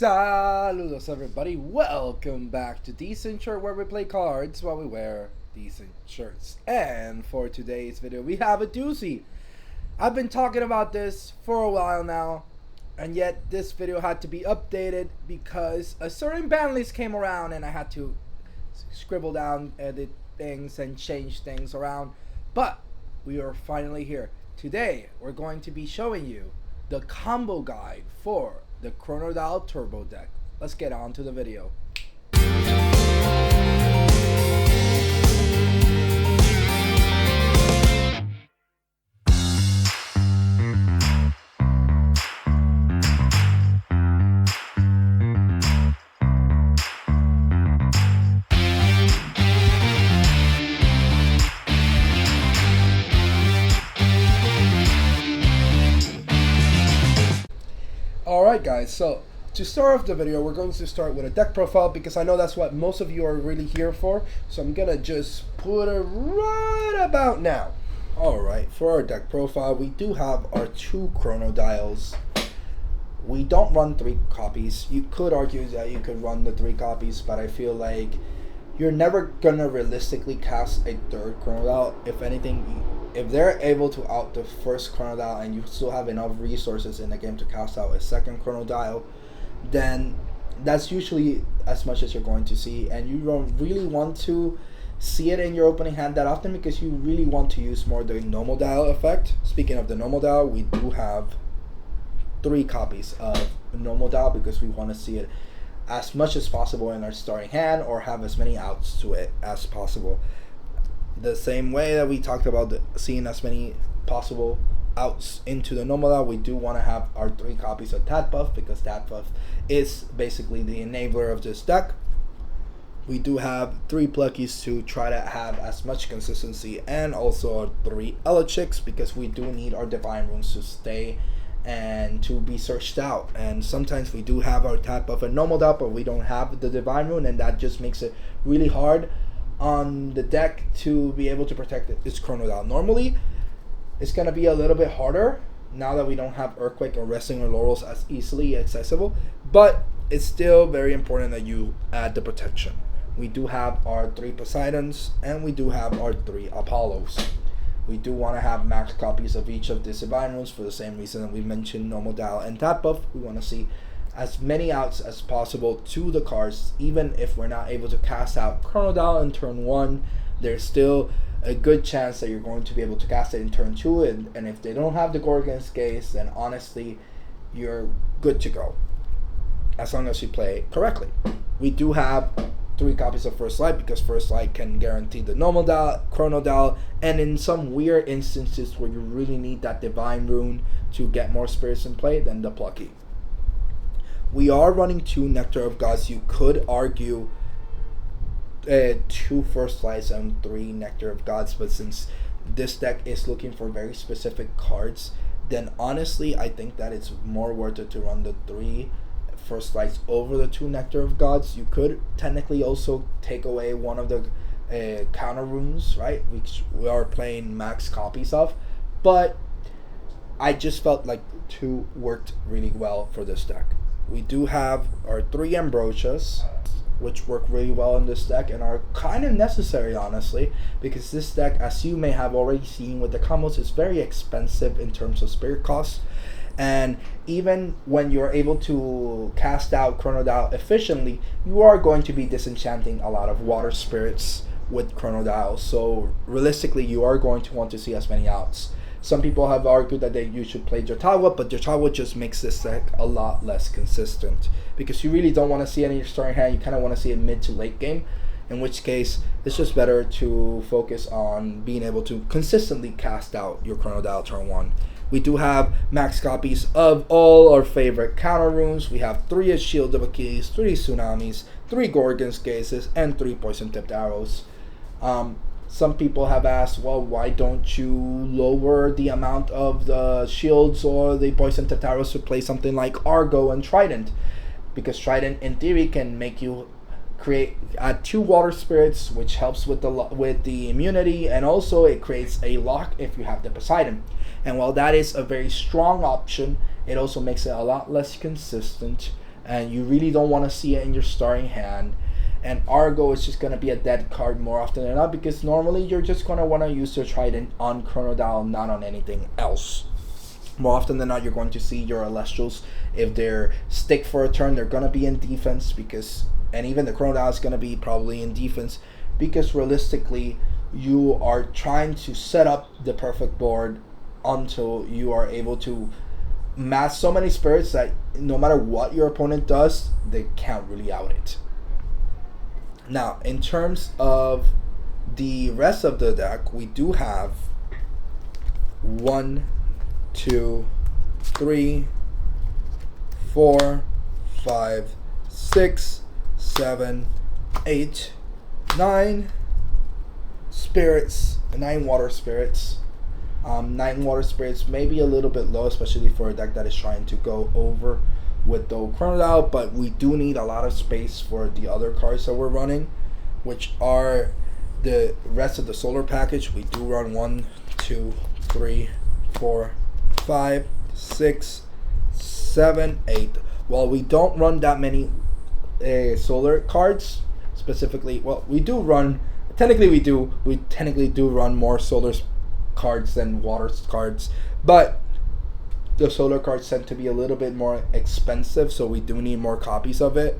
Saludos everybody, welcome back to Decent Shirt, where we play cards while we wear decent shirts. And for today's video we have a doozy. I've been talking about this for a while now, and yet this video had to be updated because a certain ban list came around and I had to scribble down, edit things and change things around. But we are finally here. Today we're going to be showing you the combo guide for the Chronodile Turbo deck. Let's get on to the video. Alright guys, so to start off the video, we're going to start with a deck profile because I know that's what most of you are really here for. So I'm gonna just put it right about now. Alright, for our deck profile, we do have our two Chronodiles. We don't run 3 copies. You could argue that you could run the 3 copies, but I feel like you're never gonna realistically cast a third Chronodile. If anything, if they're able to out the first Chronodile and you still have enough resources in the game to cast out a second Chronodile, then that's usually as much as you're going to see, and you don't really want to see it in your opening hand that often because you really want to use more the normal dial effect. Speaking of the normal dial, we do have 3 copies of normal dial because we want to see it as much as possible in our starting hand or have as many outs to it as possible. The same way that we talked about seeing as many possible outs into the normal dial, we do want to have our 3 copies of Tat Buff because Tat Buff is basically the enabler of this deck. We do have 3 Pluckies to try to have as much consistency, and also 3 Elestrals because we do need our Divine Runes to stay and to be searched out. And sometimes we do have our Tat Buff and normal dial, but we don't have the Divine Rune, and that just makes it really hard on the deck to be able to protect its Chronodile. Normally it's going to be a little bit harder now that we don't have Earthquake or Resting or Laurels as easily accessible, but it's still very important that you add the protection. We do have our 3 Poseidons and we do have our 3 Apollos. We do want to have max copies of each of these Divine Runes for the same reason that we mentioned normal dial and Tat Buff. We want to see as many outs as possible to the cards. Even if we're not able to cast out Chronodile in turn 1, there's still a good chance that you're going to be able to cast it in turn 2, and if they don't have the Gorgon's Gaze, then honestly you're good to go as long as you play correctly. We do have 3 copies of First Light because First Light can guarantee the normal dial, Chronodile, and in some weird instances where you really need that Divine Rune to get more spirits in play, then the Plucky. We are running 2 Nectar of Gods. You could argue 2 First Lights and 3 Nectar of Gods, but since this deck is looking for very specific cards, then honestly I think that it's more worth it to run the 3 First Lights over the 2 Nectar of Gods. You could technically also take away one of the counter runes, right, which we are playing max copies of, but I just felt like 2 worked really well for this deck. We do have our 3 Ambrosias, which work really well in this deck and are kind of necessary, honestly, because this deck, as you may have already seen with the combos, is very expensive in terms of spirit costs. And even when you're able to cast out Chronodile efficiently, you are going to be disenchanting a lot of water spirits with Chronodile. So realistically, you are going to want to see as many outs. Some people have argued that you should play Jotawa, but Jotawa just makes this deck a lot less consistent because you really don't want to see it in your starting hand. You kind of want to see it mid to late game, in which case it's just better to focus on being able to consistently cast out your Chronodile turn 1. We do have max copies of all our favorite counter runes. We have 3 Shield of Achilles, 3 Tsunamis, 3 Gorgon's Gazes, and 3 Poison Tipped Arrows. Some people have asked, well, why don't you lower the amount of the shields or the Poison Tipped Arrows to play something like Argo and Trident? Because Trident, in theory, can make you add 2 water spirits, which helps with the immunity, and also it creates a lock if you have the Poseidon. And while that is a very strong option, it also makes it a lot less consistent and you really don't want to see it in your starting hand. And Argo is just going to be a dead card more often than not, because normally you're just going to want to use your Trident on Chronodile, not on anything else. More often than not, you're going to see your Elestrals, if they're stick for a turn, they're going to be in defense, because, and even the Chronodile is going to be probably in defense, because realistically, you are trying to set up the perfect board until you are able to mass so many spirits that no matter what your opponent does, they can't really out it. Now, in terms of the rest of the deck, we do have 1, 2, 3, 4, 5, 6, 7, 8, 9 spirits, 9 water spirits. 9 water spirits may be a little bit low, especially for a deck that is trying to go over with the Chronodile, but we do need a lot of space for the other cards that we're running, which are the rest of the solar package. We do run 1, 2, 3, 4, 5, 6, 7, 8. While we don't run that many solar cards specifically, well, we do run, technically we technically do run more solar cards than water cards, but the solar cards tend to be a little bit more expensive, so we do need more copies of it.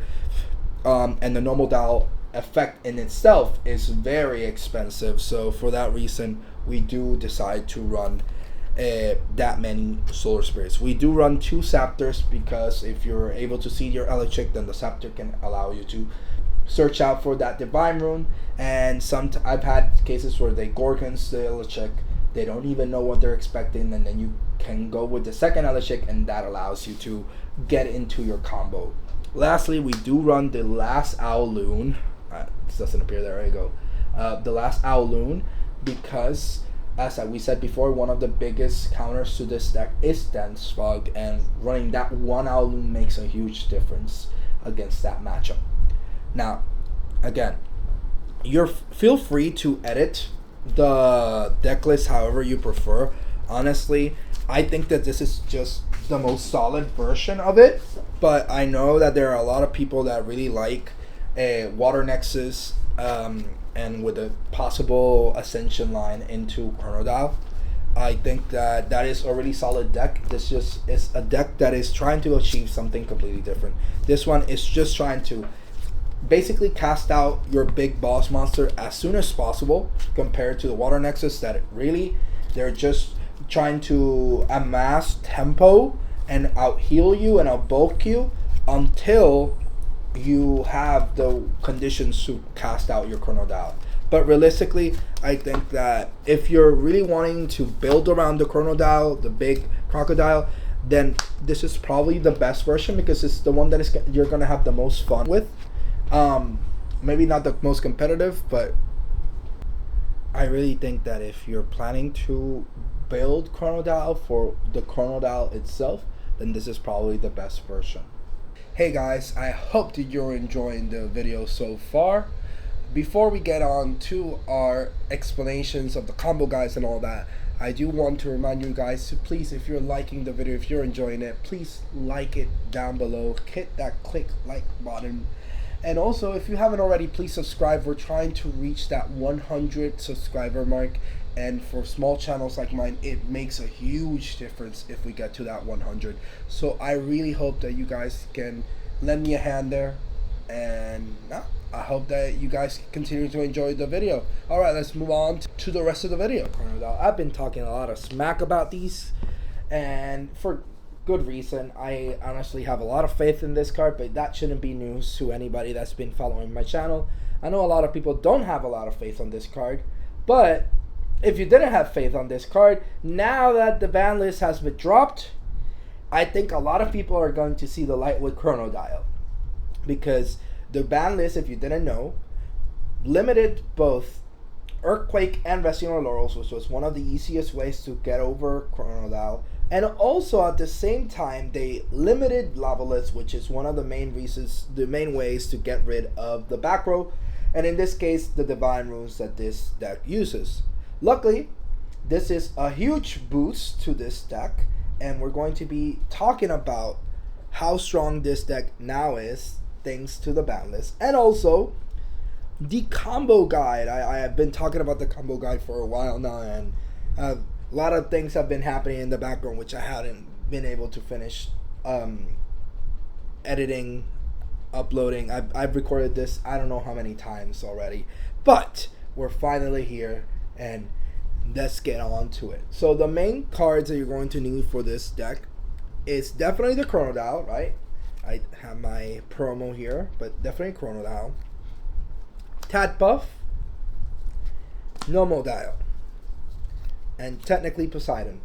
And the normal dial effect in itself is very expensive, so for that reason we do decide to run that many solar spirits. We do run 2 Scepters, because if you're able to see your Electric, then the Scepter can allow you to search out for that Divine Rune. And I've had cases where they Gorgons the Electric, they don't even know what they're expecting, and then you can go with the second Electric, and that allows you to get into your combo. Lastly, we do run the Last Owloon. This doesn't appear there. There you go. The Last Owloon, because as we said before, one of the biggest counters to this deck is Dense Fog, and running that one Owloon makes a huge difference against that matchup. Now, again, feel free to edit the deck list however you prefer. Honestly, I think that this is just the most solid version of it, but I know that there are a lot of people that really like Water Nexus, and with a possible Ascension line into Chronodile. I think that is a really solid deck. This just is a deck that is trying to achieve something completely different. This one is just trying to basically cast out your big boss monster as soon as possible, compared to the Water Nexus that really they're just trying to amass tempo and out heal you and out bulk you until you have the conditions to cast out your Chronodile. But realistically, I think that if you're really wanting to build around the Chronodile, the big crocodile, then this is probably the best version, because it's the one that you're gonna have the most fun with. Maybe not the most competitive, but I really think that if you're planning to build Chronodile for the Chronodile itself, then this is probably the best version. Hey guys, I hope that you're enjoying the video so far. Before we get on to our explanations of the combo guides and all that, I do want to remind you guys to please, if you're liking the video, if you're enjoying it, please like it down below, hit that click like button. And also, if you haven't already, please subscribe. We're trying to reach that 100 subscriber mark, and for small channels like mine, it makes a huge difference if we get to that 100. So I really hope that you guys can lend me a hand there, and I hope that you guys continue to enjoy the video. Alright, let's move on to the rest of the video. I've been talking a lot of smack about these, and for good reason. I honestly have a lot of faith in this card, but that shouldn't be news to anybody that's been following my channel. I know a lot of people don't have a lot of faith on this card, but if you didn't have faith on this card, now that the ban list has been dropped, I think a lot of people are going to see the light with Chronodile. Because the ban list, if you didn't know, limited both Earthquake and Resting on Laurels, which was one of the easiest ways to get over Chronodile. And also at the same time, they limited Lavalets, which is one of the main reasons, the main ways to get rid of the back row. And in this case, the Divine Runes that this deck uses. Luckily, this is a huge boost to this deck, and we're going to be talking about how strong this deck now is thanks to the ban list, and also the combo guide. I have been talking about the combo guide for a while now, and a lot of things have been happening in the background which I hadn't been able to finish editing, uploading. I've recorded this I don't know how many times already, but we're finally here, and let's get on to it. So the main cards that you're going to need for this deck is definitely the Chronodile, right? I have my promo here, but definitely Chronodile, Tadpuff, Nomodile, and technically Poseidon.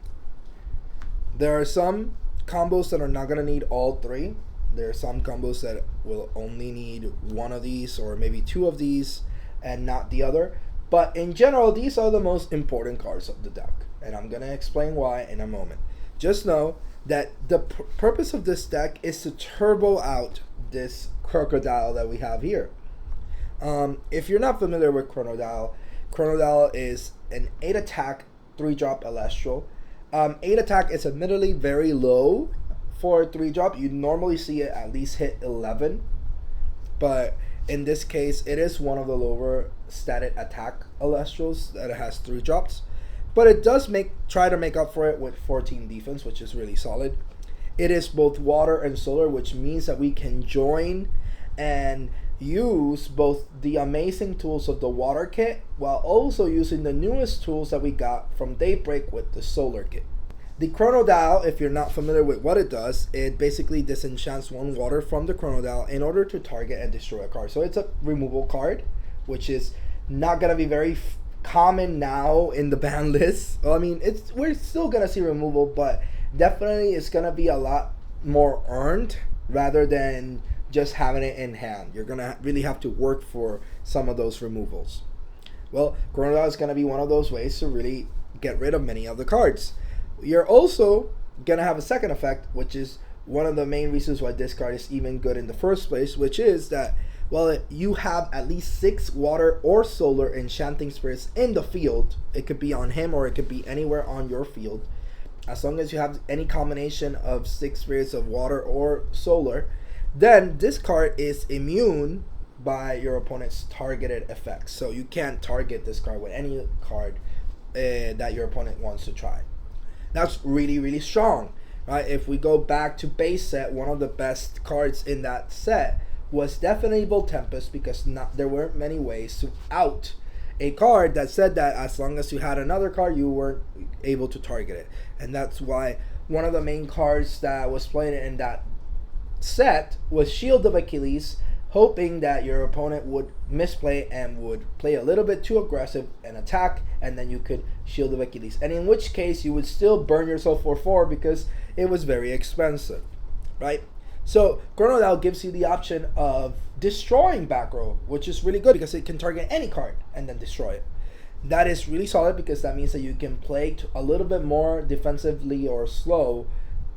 There are some combos that are not going to need all three. There are some combos that will only need one of these or maybe two of these and not the other. But in general, these are the most important cards of the deck, and I'm going to explain why in a moment. Just know that the purpose of this deck is to turbo out this Crocodile that we have here. If you're not familiar with Chronodile, Chronodile is an 8 attack, 3-drop Elestral. 8 attack is admittedly very low for a 3-drop. You normally see it at least hit 11, but in this case, it is one of the lower static attack Elestrals that it has 3 drops. But it does try to make up for it with 14 defense, which is really solid. It is both water and solar, which means that we can join and use both the amazing tools of the water kit while also using the newest tools that we got from Daybreak with the solar kit. The Chronodile, if you're not familiar with what it does, it basically disenchants 1 water from the Chronodile in order to target and destroy a card. So it's a removal card, which is not going to be very common now in the ban list. Well, I mean, we're still going to see removal, but definitely it's going to be a lot more earned rather than just having it in hand. You're going to really have to work for some of those removals. Well, Chronodile is going to be one of those ways to really get rid of many of the cards. You're also going to have a second effect, which is one of the main reasons why this card is even good in the first place, which is that, well, you have at least 6 water or solar enchanting spirits in the field. It could be on him or it could be anywhere on your field. As long as you have any combination of 6 spirits of water or solar, then this card is immune by your opponent's targeted effects. So you can't target this card with any card that your opponent wants to try. That's really, really strong, right? If we go back to base set, one of the best cards in that set was definitely Tempest, because there weren't many ways to out a card that said that as long as you had another card, you weren't able to target it. And that's why one of the main cards that was played in that set was Shield of Achilles, hoping that your opponent would misplay and would play a little bit too aggressive and attack, and then you could Shield of Achilles. And in which case, you would still burn yourself for 4 because it was very expensive, right? So Chronodile gives you the option of destroying back row, which is really good because it can target any card and then destroy it. That is really solid because that means that you can play a little bit more defensively or slow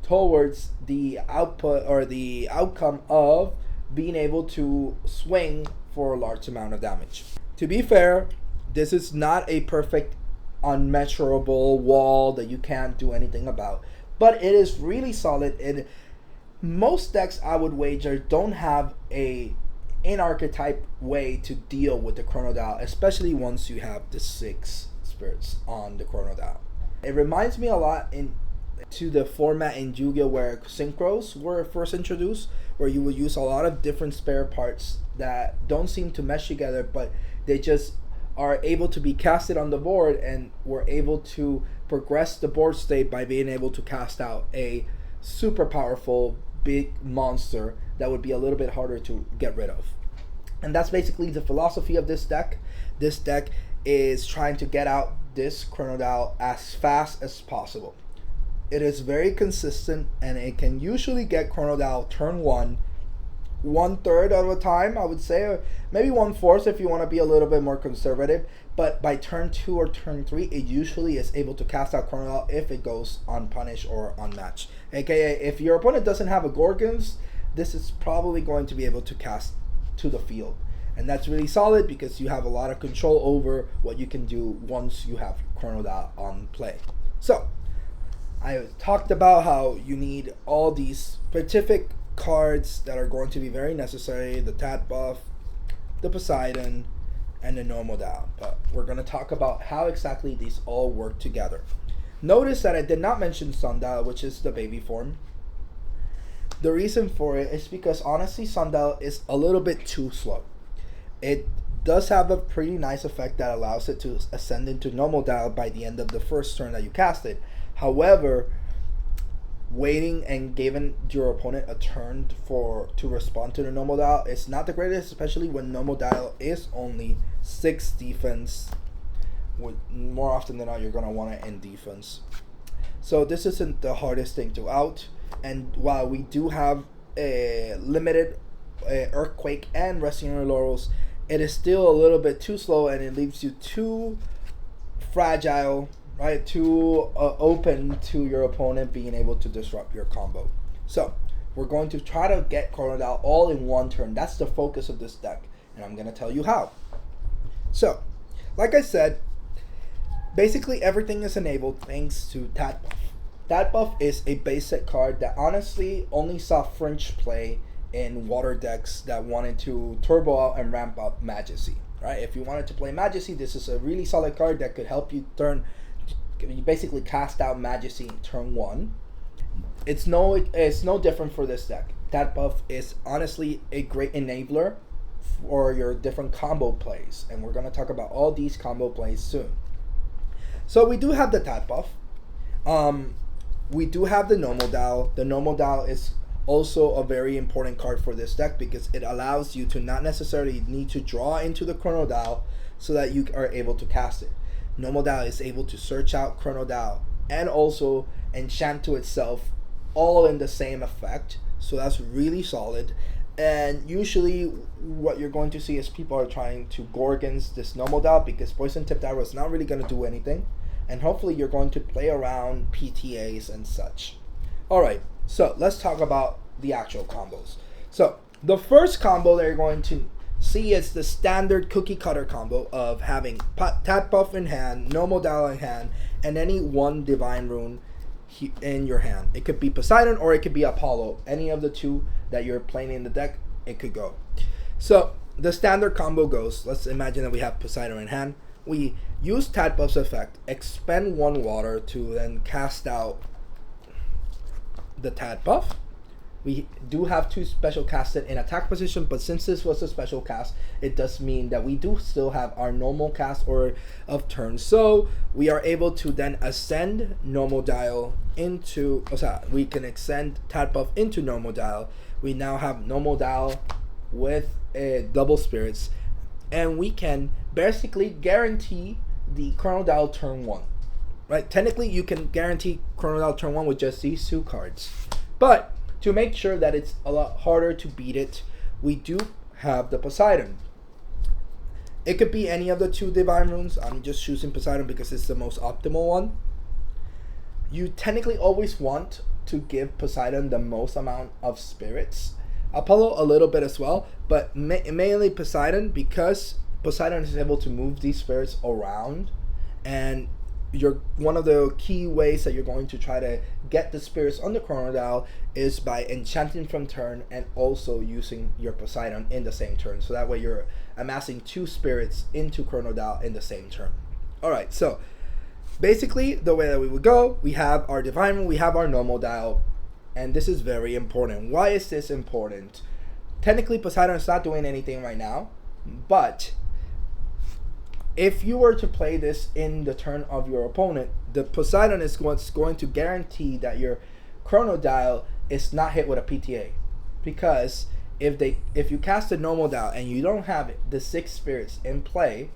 towards the output or the outcome of being able to swing for a large amount of damage. To be fair, this is not a perfect, unmeasurable wall that you can't do anything about, but it is really solid. And most decks, I would wager, don't have a in-archetype way to deal with the Chronodile, especially once you have the 6 spirits on the Chronodile. It reminds me a lot to the format in Yu-Gi-Oh! Where synchros were first introduced, where you would use a lot of different spare parts that don't seem to mesh together, but they just are able to be casted on the board, and were able to progress the board state by being able to cast out a super powerful big monster that would be a little bit harder to get rid of. And that's basically the philosophy of this deck. This deck is trying to get out this Chronodile as fast as possible. It is very consistent, and it can usually get Chronodile turn 1/3 of the time, I would say, or maybe 1/4 if you want to be a little bit more conservative. But by turn 2 or turn 3, it usually is able to cast out Chronodile if it goes unpunished or unmatched. AKA, if your opponent doesn't have a Gorgons, this is probably going to be able to cast to the field. And that's really solid because you have a lot of control over what you can do once you have Chronodile on play. So, I talked about how you need all these specific cards that are going to be very necessary: the Tat buff, the Poseidon, and the Chronodile. But we're going to talk about how exactly these all work together. Notice that I did not mention Sundial, which is the baby form. The reason for it is because honestly Sundial is a little bit too slow. It does have a pretty nice effect that allows it to ascend into Chronodile by the end of the first turn that you cast it. However, waiting and giving your opponent a turn to respond to the Chronodile is not the greatest, especially when Chronodile is only 6 defense. More often than not, you're going to want it in defense. So this isn't the hardest thing to out. And while we do have a limited Earthquake and Resting on Your Laurels, it is still a little bit too slow, and it leaves you too fragile, right? Too open to your opponent being able to disrupt your combo. So we're going to try to get Chronodile all in one turn. That's the focus of this deck, and I'm going to tell you how. So, like I said, basically everything is enabled thanks to Tat buff. Tat buff is a basic card that honestly only saw fringe play in water decks that wanted to turbo out and ramp up Majesty, right? If you wanted to play Majesty, this is a really solid card that could help you you basically cast out Majesty in turn 1. It's no different for this deck. Tat buff is honestly a great enabler for your different combo plays, and we're going to talk about all these combo plays soon. So we do have the Tat buff. We do have the Chronodile. The Chronodile is also a very important card for this deck because it allows you to not necessarily need to draw into the Chronodile so that you are able to cast it. Chronodile is able to search out Chronodile and also enchant to itself, all in the same effect. So that's really solid. And usually what you're going to see is people are trying to go against this Chronodile because Poison Tipped Arrow is not really going to do anything. And hopefully you're going to play around PTAs and such. Alright, so let's talk about the actual combos. So the first combo that you're going to see is the standard cookie cutter combo of having Tat buff in hand, Chronodile in hand, and any one Divine Rune in your hand. It could be Poseidon or it could be Apollo. Any of the two that you're playing in the deck, it could go. So the standard combo goes, let's imagine that we have Poseidon in hand. We use Tat buff's effect, expend 1 water to then cast out the Tat buff. We do have to special cast it in attack position, but since this was a special cast, it does mean that we do still have our normal cast order of turns. So we are able to then ascend Chronodile into, we can ascend Tat buff into Chronodile. We now have Chronodile with double spirits, and we can basically guarantee the Chronodile turn 1. Right? Technically, you can guarantee Chronodile turn 1 with just these 2 cards. But to make sure that it's a lot harder to beat it, we do have the Poseidon. It could be any of the 2 Divine Runes. I'm just choosing Poseidon because it's the most optimal one. You technically always want to give Poseidon the most amount of spirits. Apollo a little bit as well, but mainly Poseidon, because Poseidon is able to move these spirits around, and one of the key ways that you're going to try to get the spirits on the Chronodile is by enchanting from turn and also using your Poseidon in the same turn. So that way you're amassing 2 spirits into Chronodile in the same turn. Alright, so basically the way that we would go, we have our Divine Rune, we have our Chronodile, and this is very important. Why is this important? Technically Poseidon is not doing anything right now, but if you were to play this in the turn of your opponent, the Poseidon is what's going to guarantee that your Chronodile is not hit with a PTA. Because if you cast a Chronodile and you don't have the 6 spirits in play,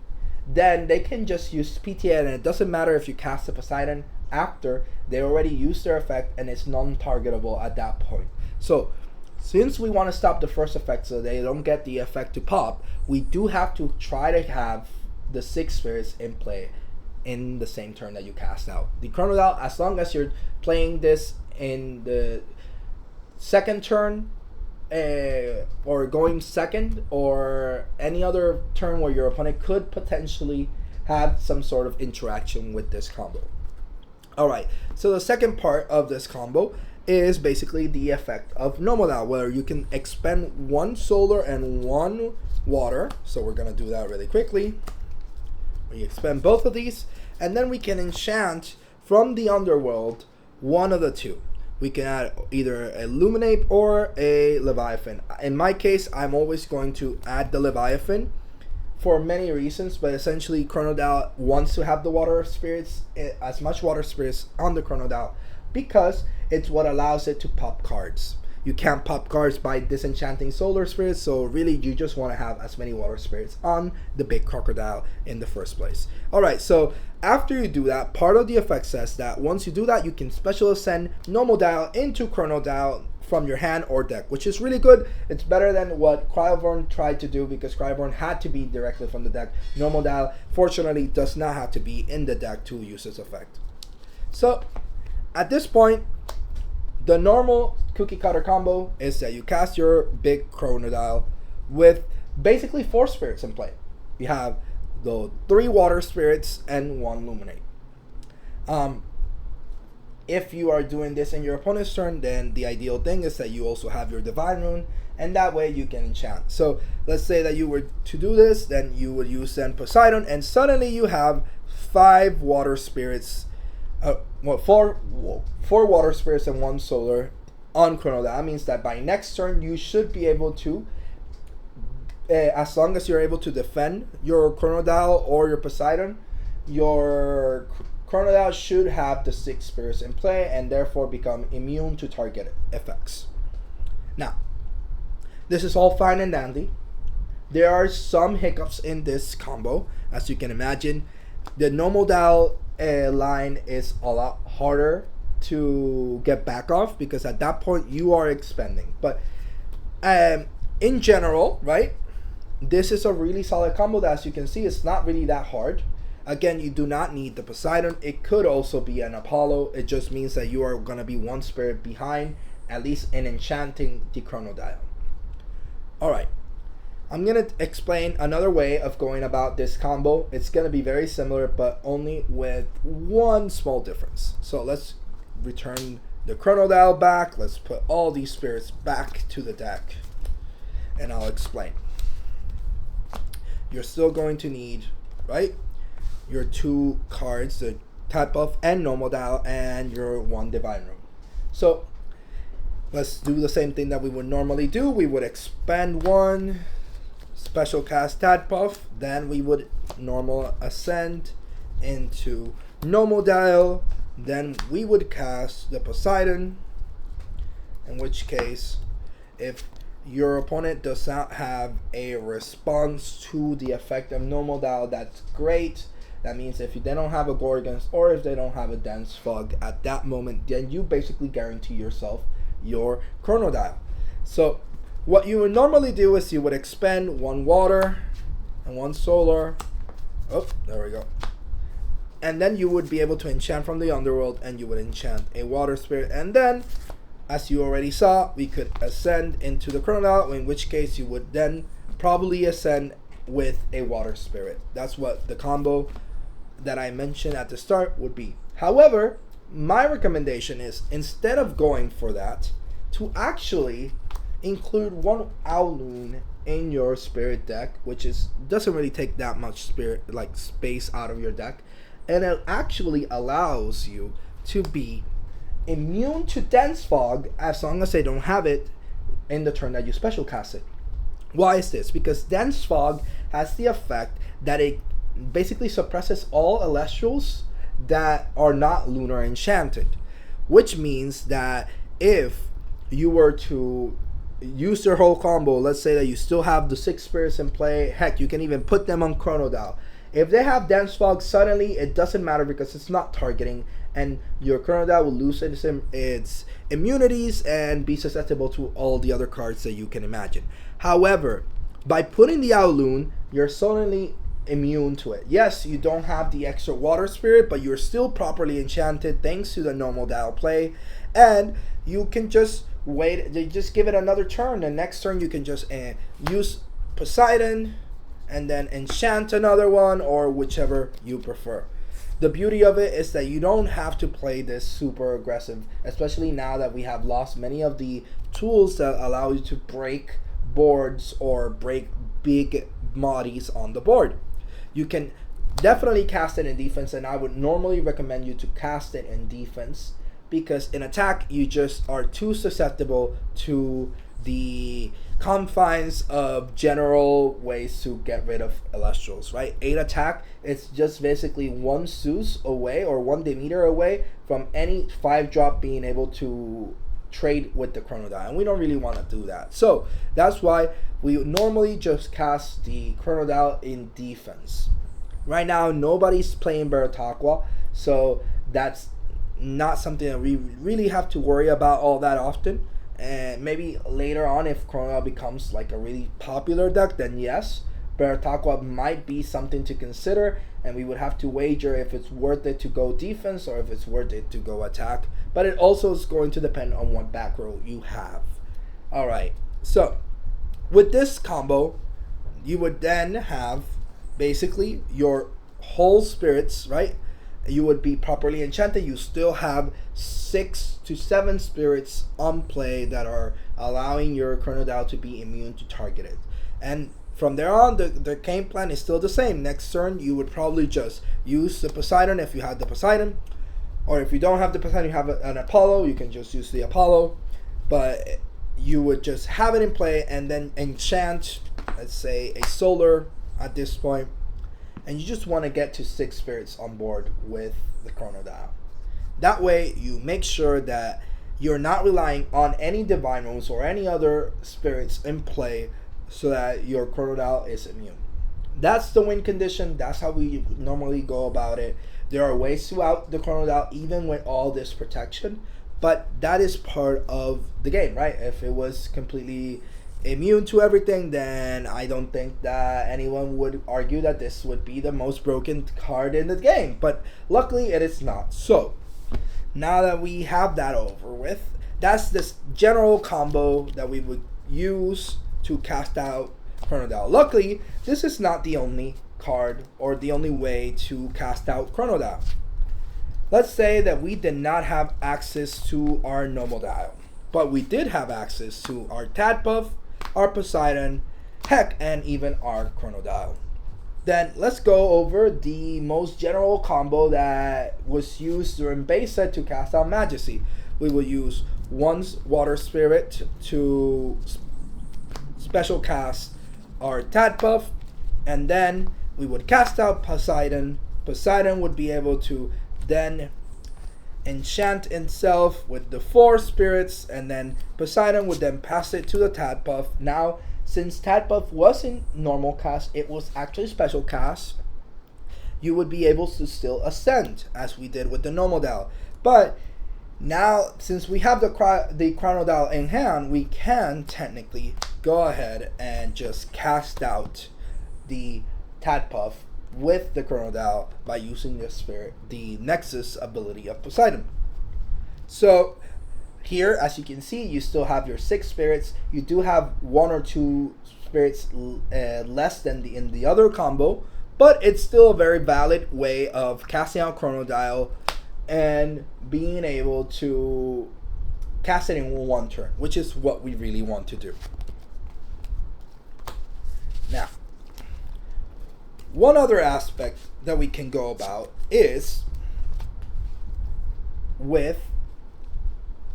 then they can just use PTA, and it doesn't matter if you cast the Poseidon after they already used their effect, and it's non-targetable at that point. So since we want to stop the first effect so they don't get the effect to pop, we do have to try to have the 6 spirits in play in the same turn that you cast out the Chronodile. As long as you're playing this in the second turn, or going second, or any other turn where your opponent could potentially have some sort of interaction with this combo. Alright, so the second part of this combo is basically the effect of Nomodile, where you can expend 1 solar and 1 water. So we're gonna do that really quickly. We expend both of these, and then we can enchant from the underworld one of the two. We can add either a Luminate or a Leviathan. In my case, I'm always going to add the Leviathan for many reasons, but essentially Chronodile wants to have the water spirits, as much water spirits on the Chronodile, because it's what allows it to pop cards. You can't pop cards by disenchanting solar spirits, so really you just want to have as many water spirits on the big crocodile in the first place. Alright, so after you do that, part of the effect says that once you do that, you can special ascend Nomodile into Chronodile from your hand or deck, which is really good. It's better than what Cryoborn tried to do, because Cryoborn had to be directly from the deck. Nomodile, fortunately, does not have to be in the deck to use this effect. So, at this point, the normal cookie cutter combo is that you cast your big Chronodile with basically 4 spirits in play. You have the 3 water spirits and 1 Luminate. If you are doing this in your opponent's turn, then the ideal thing is that you also have your Divine Rune, and that way you can enchant. So let's say that you were to do this, then you would use then Poseidon, and suddenly you have 5 water spirits, four water spirits and 1 solar on Chronodile. That means that by next turn you should be able to, as long as you're able to defend your Chronodile or your Poseidon, your Chronodile should have the 6 spirits in play and therefore become immune to target effects. Now, this is all fine and dandy. There are some hiccups in this combo. As you can imagine, the Nomodile line is a lot harder to get back off, because at that point you are expending. But in general, right, this is a really solid combo that, as you can see, it's not really that hard. Again, you do not need the Poseidon. It could also be an Apollo. It just means that you are going to be 1 spirit behind, at least in enchanting the Chronodile. Alright, I'm going to explain another way of going about this combo. It's going to be very similar, but only with one small difference. So let's return the Chronodile back. Let's put all these spirits back to the deck, and I'll explain. You're still going to need, right, your 2 cards, the Type Buff and Nomodile, and your 1 Divine Rune. So let's do the same thing that we would normally do. We would expend 1, special cast Type Buff, then we would normal ascend into Nomodile, then we would cast the Poseidon, in which case, if your opponent does not have a response to the effect of Nomodile, that's great. That means if they don't have a Gorgons, or if they don't have a Dense Fog at that moment, then you basically guarantee yourself your Chronodile. So what you would normally do is you would expend 1 water and 1 solar. Oh, there we go. And then you would be able to enchant from the underworld, and you would enchant a water spirit. And then, as you already saw, we could ascend into the Chronodile, in which case you would then probably ascend with a water spirit. That's what the combo that I mentioned at the start would be. However, my recommendation is, instead of going for that, to actually include 1 Owloon in your spirit deck, which doesn't really take that much space out of your deck, and it actually allows you to be immune to Dense Fog as long as they don't have it in the turn that you special cast it. Why is this? Because Dense Fog has the effect that it basically suppresses all Elestrals that are not lunar enchanted, which means that if you were to use their whole combo, let's say that you still have the 6 spirits in play, heck, you can even put them on Chronodile. If they have Dense Fog, suddenly it doesn't matter, because it's not targeting, and your Chronodile will lose its immunities and be susceptible to all the other cards that you can imagine. However, by putting the Owloon, you're suddenly immune to it. Yes, you don't have the extra water spirit, but you're still properly enchanted thanks to the Nomodile play, and you can just wait, just give it another turn. The next turn you can just use Poseidon and then enchant another one, or whichever you prefer. the beauty of it is that you don't have to play this super aggressive, especially now that we have lost many of the tools that allow you to break boards or break big bodies on the board. You can definitely cast it in defense, and I would normally recommend you to cast it in defense, because in attack you just are too susceptible to the confines of general ways to get rid of Elestrals, right? 8 attack, it's just basically 1 Zeus away or 1 Demeter away from any 5-drop being able to trade with the Chronodile, and we don't really want to do that. So that's why we normally just cast the Chronodile in defense. Right now, nobody's playing Barataqua, so that's not something that we really have to worry about all that often. And maybe later on, if Chronodile becomes like a really popular deck, then yes, Barataqua might be something to consider, and we would have to wager if it's worth it to go defense or if it's worth it to go attack. But it also is going to depend on what back row you have. Alright, so with this combo, you would then have basically your whole spirits, right? You would be properly enchanted. You still have 6 to 7 spirits on play that are allowing your Chronodile to be immune to targeted. And from there on, the game plan is still the same. Next turn, you would probably just use the Poseidon if you have the Poseidon. Or if you don't have the Poseidon, you have an Apollo, you can just use the Apollo. But you would just have it in play and then enchant, let's say, a Solar at this point. And you just want to get to 6 spirits on board with the Chronodile. That way, you make sure that you're not relying on any Divine Rooms or any other spirits in play so that your Chronodile is immune. That's the win condition. That's how we normally go about it. There are ways to out the Chronodile even with all this protection, but that is part of the game, right? If it was completely immune to everything, then I don't think that anyone would argue that this would be the most broken card in the game, but luckily it is not. So now that we have that over with, that's this general combo that we would use to cast out Chronodile. Luckily, this is not the only card or the only way to cast out Chronodile. Let's say that we did not have access to our normal dial, but we did have access to our Tadpuff, our Poseidon, heck, and even our Chronodile. Then let's go over the most general combo that was used during base set to cast out Majesty. We will use 1 Water Spirit to special cast our Tadpuff, and then we would cast out Poseidon. Poseidon would be able to then enchant itself with the 4 spirits, and then Poseidon would then pass it to the Tadpuff. Now, since Tadpuff wasn't normal cast, it was actually special cast, you would be able to still ascend as we did with the normal dial. But now, since we have the Chronodile in hand, we can technically go ahead and just cast out the Tadpuff with the Chronodile by using the Nexus ability of Poseidon. So here, as you can see, you still have your 6 spirits. You do have 1 or 2 spirits less than in the other combo, but it's still a very valid way of casting out Chronodile and being able to cast it in 1 turn, which is what we really want to do. Now, one other aspect that we can go about is with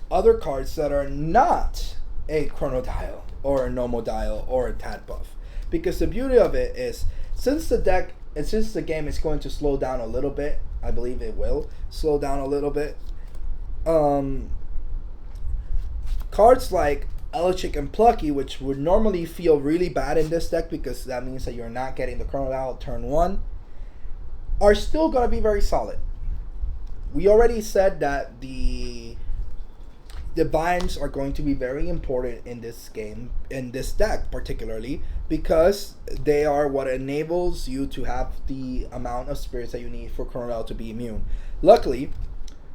other cards that are not a Chronodile or a Nomodile or a Tadpuff. Because the beauty of it is, since the game is going to slow down a little bit, I believe it will slow down a little bit, cards like Electric and Plucky, which would normally feel really bad in this deck because that means that you're not getting the Chronodile turn 1, are still going to be very solid. We already said that the Divines are going to be very important in this game, in this deck particularly, because they are what enables you to have the amount of spirits that you need for Chronodile to be immune. Luckily,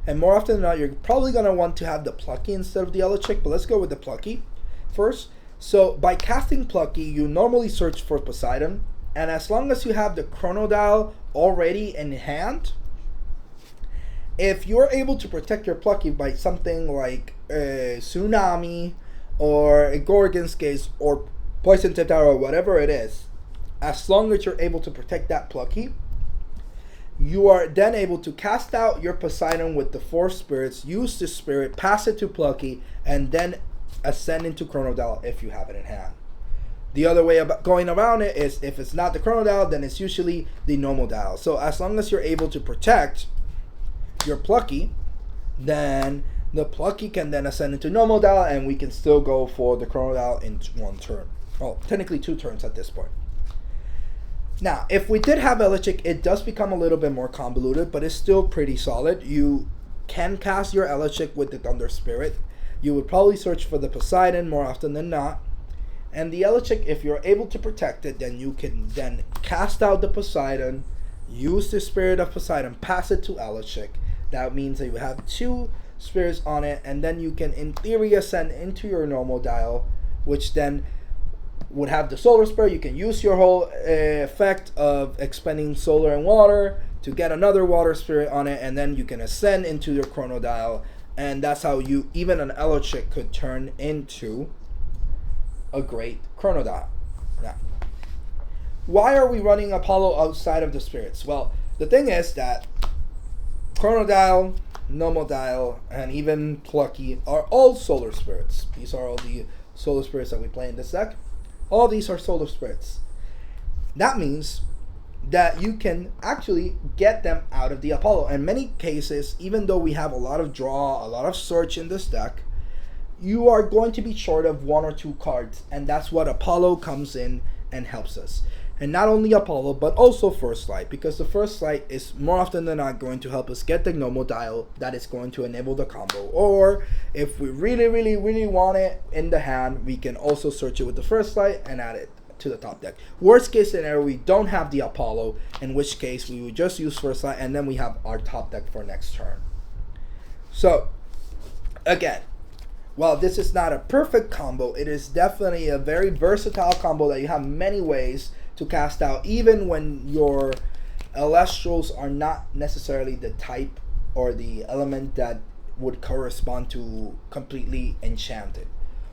and more often than not, you're probably going to want to have the Plucky instead of the Electric, but let's go with the Plucky first. So by casting Plucky, you normally search for Poseidon, and as long as you have the Chronodile already in hand, if you're able to protect your Plucky by something like a Tsunami or a Gorgon's Gaze or Poison Tipped Arrow or whatever it is, as long as you're able to protect that Plucky, you are then able to cast out your Poseidon with the 4 spirits, use the spirit, pass it to Plucky, and then ascend into Chronodile if you have it in hand. The other way about going around it is if it's not the Chronodile, then it's usually the normal dial. So as long as you're able to protect your Plucky, then the Plucky can then ascend into normal dial, and we can still go for the Chronodile in 1 turn. Well, technically 2 turns at this point. Now, if we did have Electric, it does become a little bit more convoluted, but it's still pretty solid. You can cast your Electric with the Thunder Spirit. You would probably search for the Poseidon more often than not. And the Electric, if you're able to protect it, then you can then cast out the Poseidon, use the Spirit of Poseidon, pass it to Electric. That means that you have 2 spirits on it, and then you can, in theory, ascend into your normal dial, which then would have the Solar Spirit. You can use your whole effect of expending solar and water to get another water spirit on it, and then you can ascend into your Chronodile, and that's how you, even an Electric could turn into a great Chronodile. Now, why are we running Apollo outside of the spirits? Well, the thing is that Chronodile, Normal Dial, and even Plucky are all solar spirits. These are all the solar spirits that we play in this deck. All these are solar spirits. That means that you can actually get them out of the Apollo. In many cases, even though we have a lot of draw, a lot of search in this deck, you are going to be short of 1 or 2 cards, and that's what Apollo comes in and helps us. And not only Apollo, but also First Light, because the First Light is more often than not going to help us get the normal dial that is going to enable the combo. Or if we really want it in the hand, we can also search it with the First Light and add it to the top deck. Worst case scenario, we don't have the Apollo, in which case we would just use First Light, and then we have our top deck for next turn. So, again, while this is not a perfect combo, it is definitely a very versatile combo that you have many ways to cast out, even when your Elestrals are not necessarily the type or the element that would correspond to completely enchanted.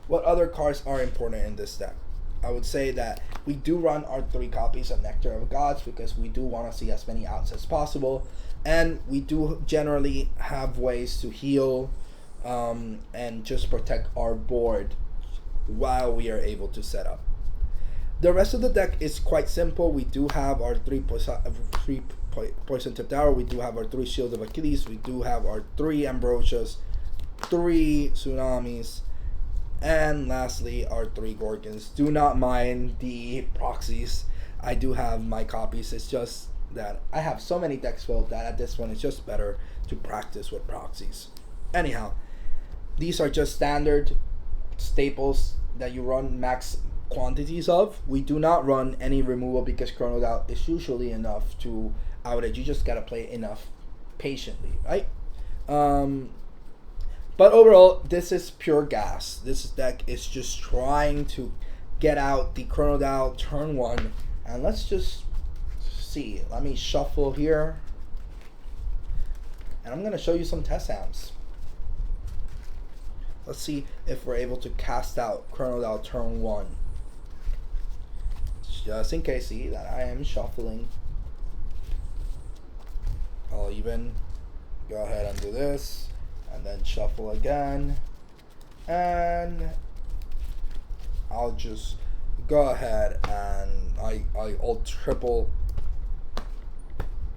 What other cards are important in this deck? I would say that we do run our 3 copies of Nectar of Gods because we do want to see as many outs as possible, and we do generally have ways to heal and just protect our board while we are able to set up. The rest of the deck is quite simple. We do have our 3 Poison Tipped Arrow, we do have our 3 Shield of Achilles, we do have our 3 Ambrosias, 3 Tsunamis, and lastly our 3 Gorgons. Do not mind the proxies. I do have my copies. It's just that I have so many decks built that at this point it's just better to practice with proxies. Anyhow, these are just standard staples that you run max quantities of. We do not run any removal because Chronodile is usually enough to outage. You just gotta play enough patiently, right? But overall, this is pure gas. This deck is just trying to get out the Chronodile turn 1, and let's just see. Let me shuffle here, and I'm gonna show you some test hands. Let's see if we're able to cast out Chronodile turn 1. Just in case, see that I am shuffling. I'll even go ahead and do this, and then shuffle again, and I'll just go ahead and I'll triple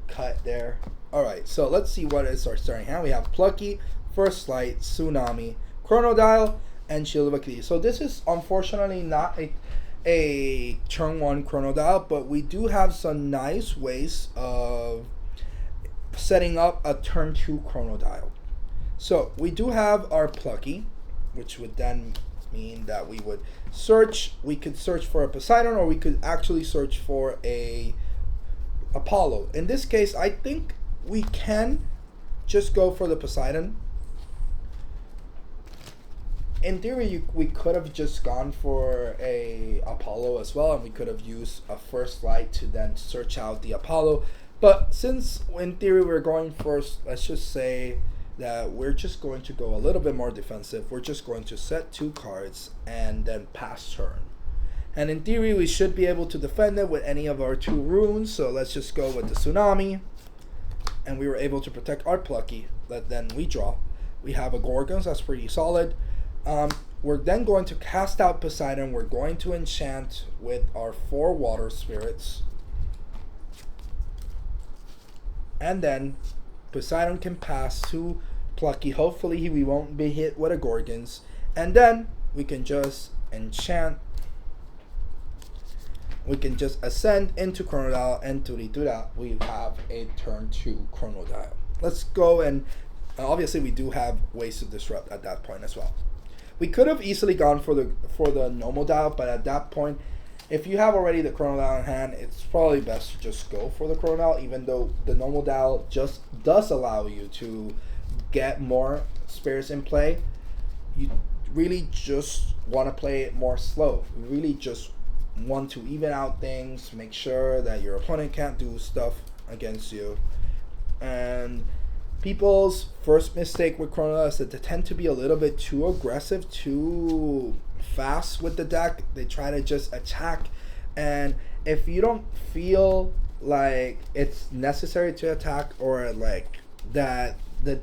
cut there. Alright, so let's see what is our starting hand. We have Plucky, First Light, Tsunami, Chronodile, and Shield of Achilles. So this is unfortunately not a turn 1 Chronodile, but we do have some nice ways of setting up a turn 2 Chronodile. So we do have our Plucky, which would then mean that we would search. We could search for a Poseidon, or we could actually search for a Apollo. In this case, I think we can just go for the Poseidon. In theory, we could have just gone for a Apollo as well, and we could have used a First Light to then search out the Apollo. But since in theory we're going first, let's just say that we're just going to go a little bit more defensive. We're just going to set 2 cards and then pass turn. And in theory, we should be able to defend it with any of our 2 runes. So let's just go with the Tsunami. And we were able to protect our Plucky. But then we draw. We have a Gorgons, that's pretty solid. We're then going to cast out Poseidon. We're going to enchant with our 4 water spirits. And then Poseidon can pass to Plucky. Hopefully we won't be hit with a Gorgons. And then we can just enchant. We can just ascend into Chronodile, and to do that, we have a turn 2 Chronodile. Let's go, and obviously we do have ways to disrupt at that point as well. We could have easily gone for the Nomodile, but at that point, if you have already the Chronodile in hand, it's probably best to just go for the Chronodile, even though the Nomodile just does allow you to get more spirits in play. You really just want to play it more slow. You really just want to even out things, make sure that your opponent can't do stuff against you. And people's first mistake with Chronodile is that they tend to be a little bit too aggressive, too fast with the deck. They try to just attack, and if you don't feel like it's necessary to attack, or like that the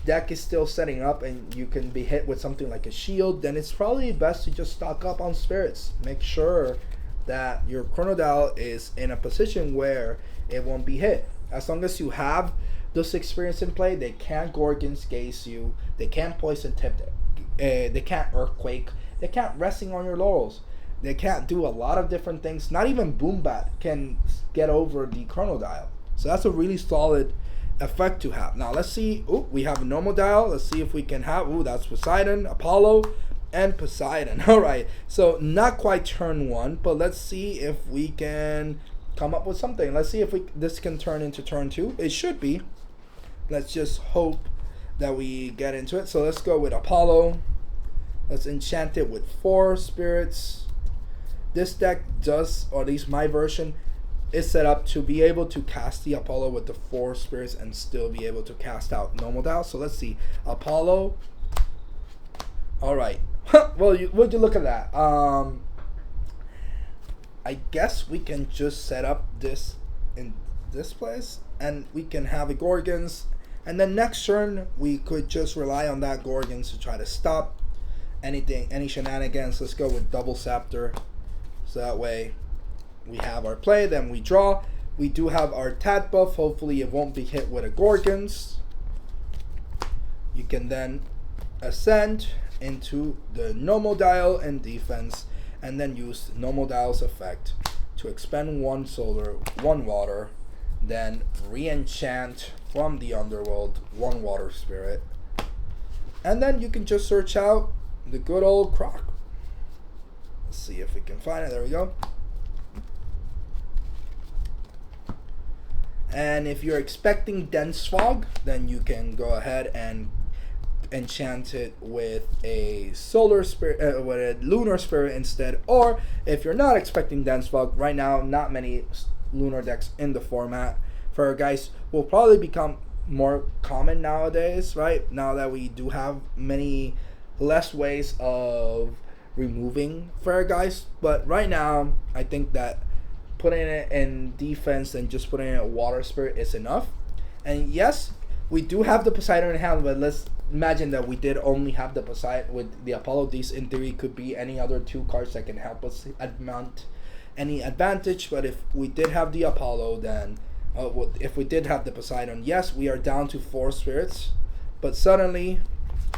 deck is still setting up and you can be hit with something like a shield, then it's probably best to just stock up on spirits. Make sure that your Chronodile is in a position where it won't be hit. As long as you have those experience in play, they can't Gorgons gaze you, they can't poison tip, they can't earthquake, they can't resting on your laurels, they can't do a lot of different things. Not even Boombat can get over the Chronodile. So that's a really solid effect to have. Now let's see. Oh, we have a Nomodile. Let's see if we can have. Oh, that's Poseidon, Apollo, and Poseidon. All right. So not quite turn 1, but let's see if we can come up with something. Let's see if this can turn into turn 2. It should be. Let's just hope that we get into it. So let's go with Apollo. Let's enchant it with 4 spirits. This deck does, or at least my version, is set up to be able to cast the Apollo with the 4 spirits and still be able to cast out Nomodile. So let's see. Apollo. All right. Well, would you look at that? I guess we can just set up this in this place, and we can have a Gorgons, and then next turn we could just rely on that Gorgons to try to stop any shenanigans. Let's go with double scepter, so that way we have our play. Then we draw. We do have our Tat buff. Hopefully it won't be hit with a Gorgons. You can then ascend into the Nomodile and defense, and then use Nomodile's effect to expend 1 solar, 1 water, then re-enchant from the underworld 1 water spirit, and then you can just search out the good old Croc. Let's see if we can find it. There we go. And if you're expecting Dense Fog, then you can go ahead and enchant it with a solar spirit, with a lunar spirit instead. Or if you're not expecting Dense Fog, right now not many lunar decks in the format. For guys, will probably become more common nowadays, right? Now that we do have many less ways of removing Fair Guys, but right now I think that putting it in defense and just putting it in water spirit is enough. And yes, we do have the Poseidon in hand, but let's imagine that we did only have the Poseidon with the Apollo. These in theory could be any other 2 cards that can help us mount any advantage. But if we did have the Apollo, then if we did have the Poseidon, yes, we are down to 4 spirits, but suddenly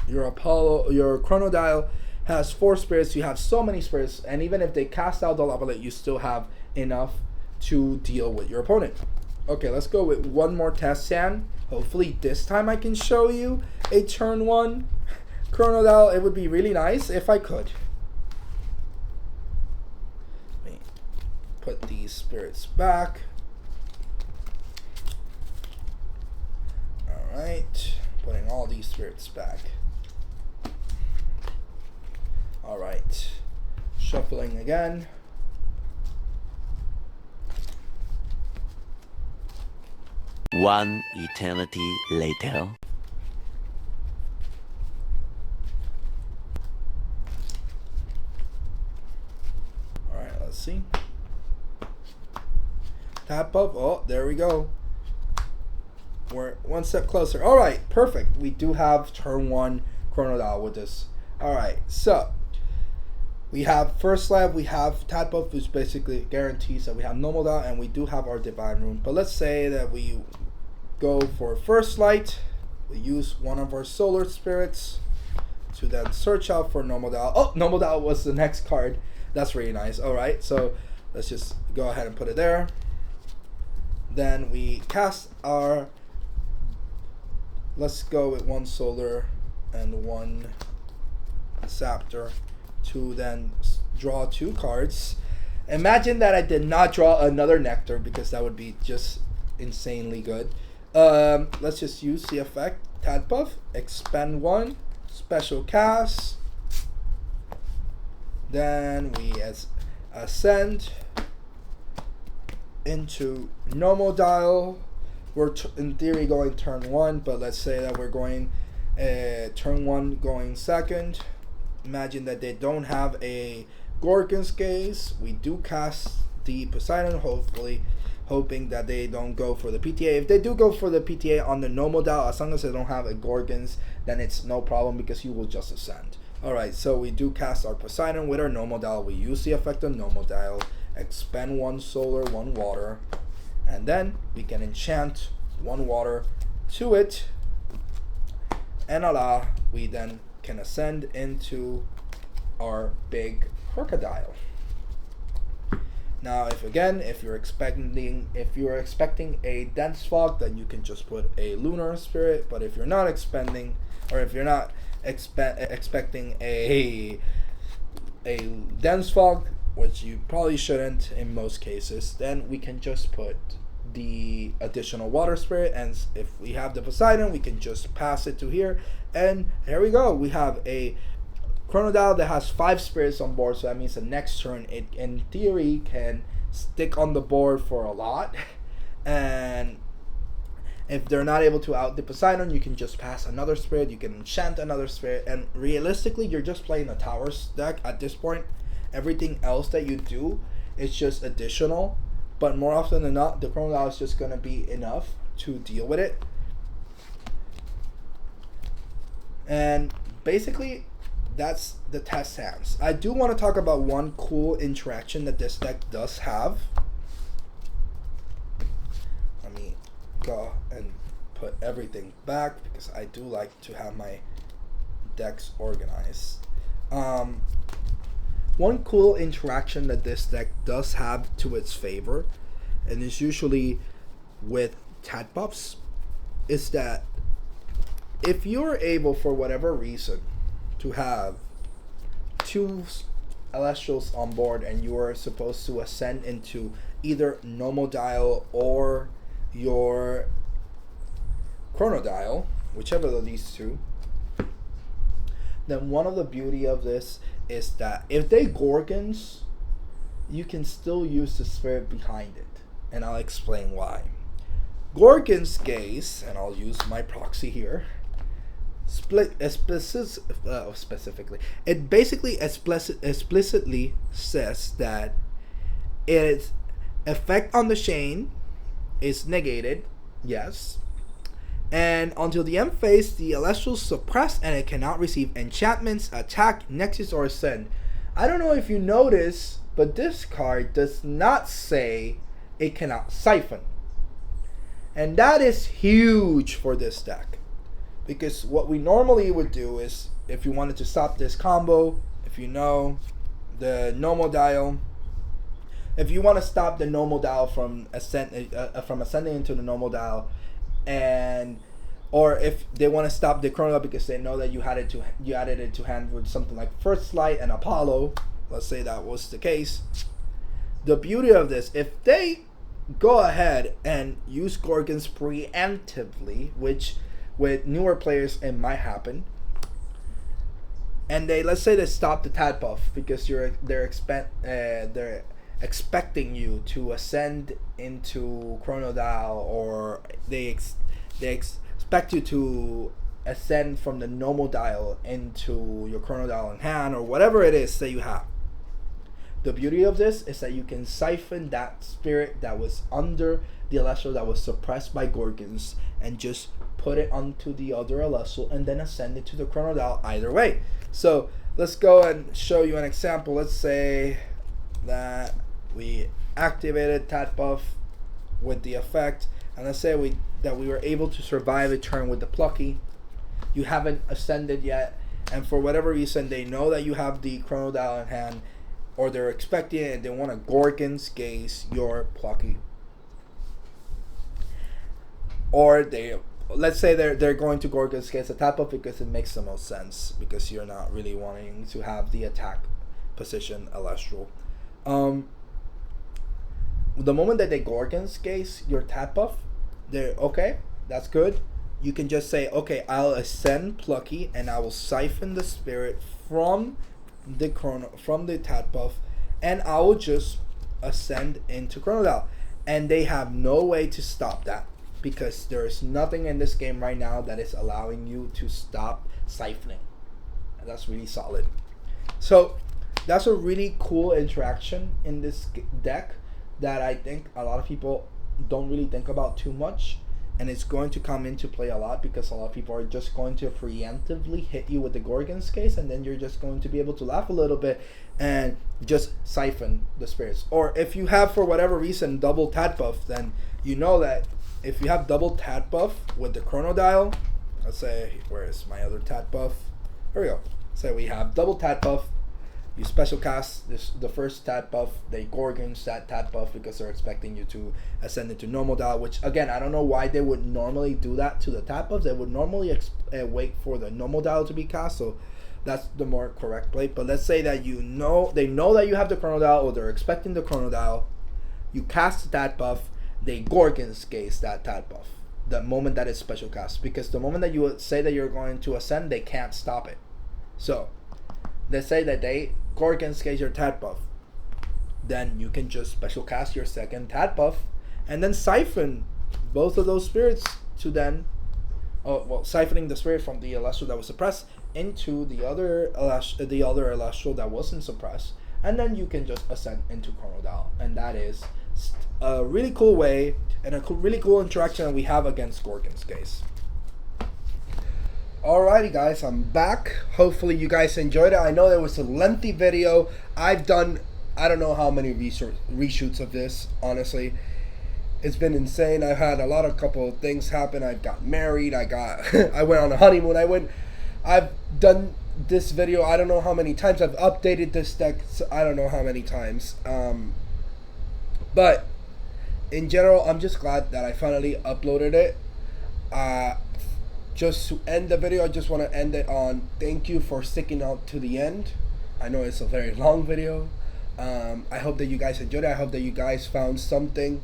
your Chronodile has 4 spirits. You have so many spirits, and even if they cast out the Lava, you still have enough to deal with your opponent. Okay, let's go with one more test sand. Hopefully this time I can show you a turn 1 Chronodile. It would be really nice if I could. Let me put these spirits back. Alright, putting all these spirits back. Alright, shuffling again. One eternity later. Alright, let's see. Tap up. Oh, there we go. We're one step closer. Alright, perfect. We do have turn 1 Chronodile with this. Alright, so we have first life, we have tap up, which basically guarantees that we have normal dial, and we do have our divine rune. But let's say that we go for first light, we use one of our solar spirits to then search out for normal dial. Oh, normal dial was the next card. That's really nice. Alright, so let's just go ahead and put it there. Then we cast our, let's go with one solar and one scepter to then draw 2 cards. Imagine that I did not draw another nectar, because that would be just insanely good. Let's just use the effect Tad Buff, expend 1, special cast. Then we ascend into normal dial. We're in theory going turn 1, but let's say that we're going turn 1 going second. Imagine that they don't have a Gorgon's Gaze. We do cast the Poseidon, hoping that they don't go for the PTA. If they do go for the PTA on the normal dial, as long as they don't have a Gorgon's, then it's no problem, because you will just ascend. Alright, so we do cast our Poseidon with our normal dial. We use the effect of normal dial, expend 1 solar, 1 water, and then we can enchant 1 water to it, and we then can ascend into our big crocodile. Now, if you're expecting a dense fog, then you can just put a lunar spirit. But if you're not expecting a dense fog, which you probably shouldn't in most cases, then we can just put the additional water spirit, and if we have the Poseidon, we can just pass it to here, and here we go. We have a Chronodile that has 5 spirits on board, so that means the next turn it in theory can stick on the board for a lot. And if they're not able to out the Poseidon, you can just pass another spirit, you can enchant another spirit, and realistically you're just playing a towers deck at this point. Everything else that you do is just additional, but more often than not the Chronodile is just going to be enough to deal with it. And basically that's the test hands. I do want to talk about one cool interaction that this deck does have. Let me go and put everything back, because I do like to have my decks organized. One cool interaction that this deck does have to its favor, and is usually with Tad buffs, is that if you're able, for whatever reason, to have 2 Elestrals on board, and you are supposed to ascend into either normal dial or your Chronodile, whichever of these 2, then one of the beauty of this is that if they Gorgons, you can still use the spirit behind it, and I'll explain why. Gorgon's Gaze, and I'll use my proxy here, specifically, it basically explicitly says that its effect on the chain is negated, yes, and until the end phase, the Elestrals suppressed, and it cannot receive enchantments, attack, nexus, or ascend. I don't know if you notice, but this card does not say it cannot siphon, and that is huge for this deck. Because what we normally would do is, if you wanted to stop this combo, if you know the normal dial, if you want to stop the normal dial from ascending into the normal dial, and or if they want to stop the Chronodile because they know that you added it to hand with something like First Light and Apollo, let's say that was the case. The beauty of this, if they go ahead and use Gorgons preemptively, which with newer players it might happen, and let's say they stop the Tad buff because they're expecting you to ascend into Chronodile, or they expect you to ascend from the normal dial into your Chronodile in hand, or whatever it is that you have. The beauty of this is that you can siphon that spirit that was under the Elestral that was suppressed by Gorgons and just put it onto the other Elestral and then ascend it to the Chronodile either way. So let's go and show you an example. Let's say that we activated Tat Buff with the effect, and let's say we were able to survive a turn with the Plucky. You haven't ascended yet, and for whatever reason they know that you have the Chronodile in hand, or they're expecting it and they want to Gorgon's Gaze your Plucky. Or let's say they're going to Gorgon's Gaze a Tat Buff because it makes the most sense, because you're not really wanting to have the attack position Elestral. The moment that they Gorgon's Gaze your Tat Buff, they're okay, that's good. You can just say, okay, I'll ascend Plucky and I will siphon the spirit from the Tat Buff, and I will just ascend into Chronodile. And they have no way to stop that, because there is nothing in this game right now that is allowing you to stop siphoning. And that's really solid. So that's a really cool interaction in this deck that I think a lot of people don't really think about too much, and it's going to come into play a lot because a lot of people are just going to preemptively hit you with the Gorgon's Case, and then you're just going to be able to laugh a little bit and just siphon the spirits. Or if you have, for whatever reason, double Tat Buff, then you know that if you have double Tat Buff with the Chronodile, let's say, where is my other Tat Buff? Here we go. Say we have double Tat Buff. You special cast the first Tat Buff, they Gorgons that Tat Buff because they're expecting you to ascend into normal dial, which again, I don't know why they would normally do that to the Tat Buffs. They would normally wait for the normal dial to be cast, so that's the more correct play. But let's say that they know that you have the Chronodile, or they're expecting the Chronodile. You cast the Tat Buff, they Gorgon's Gaze that Tat Buff the moment that it's special cast, because the moment that you say that you're going to ascend, they can't stop it. So let's say that they Gorgon's Gaze your Tat Buff, then you can just special cast your second Tat Buff and then siphon both of those spirits to then, siphoning the spirit from the Elestral that was suppressed into the other Elestral that wasn't suppressed, and then you can just ascend into Chronodile. And that is a really cool way and a really cool interaction that we have against Gorgon's Gaze. Alrighty guys, I'm back. Hopefully you guys enjoyed it. I know it was a lengthy video. I've done, I don't know how many reshoots of this, honestly. It's been insane. I've had a couple of things happen. I got married, I went on a honeymoon, I've done this video, I don't know how many times. I've updated this deck, I don't know how many times. But in general, I'm just glad that I finally uploaded it. Just to end the video, I just want to end it on thank you for sticking out to the end. I know it's a very long video. I hope that you guys enjoyed it. I hope that you guys found something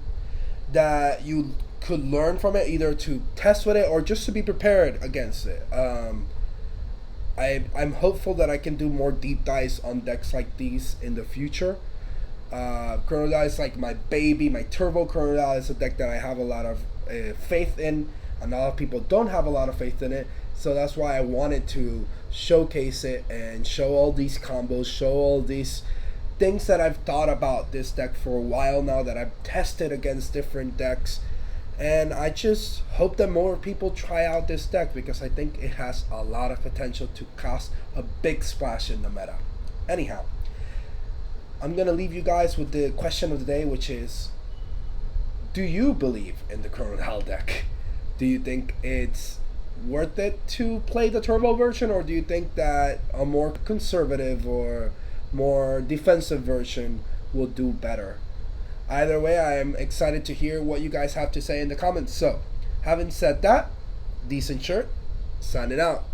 that you could learn from it, either to test with it or just to be prepared against it. I'm hopeful that I can do more deep dives on decks like these in the future. Chronodile is like my baby. My Turbo Chronodile is a deck that I have a lot of faith in, and a lot of people don't have a lot of faith in it. So that's why I wanted to showcase it and show all these combos, show all these things that I've thought about this deck for a while now, that I've tested against different decks. And I just hope that more people try out this deck, because I think it has a lot of potential to cast a big splash in the meta. Anyhow, I'm going to leave you guys with the question of the day, which is, do you believe in the Chronodile deck? Do you think it's worth it to play the turbo version, or do you think that a more conservative or more defensive version will do better? Either way, I am excited to hear what you guys have to say in the comments. So, having said that, Decent Shirt, signing out.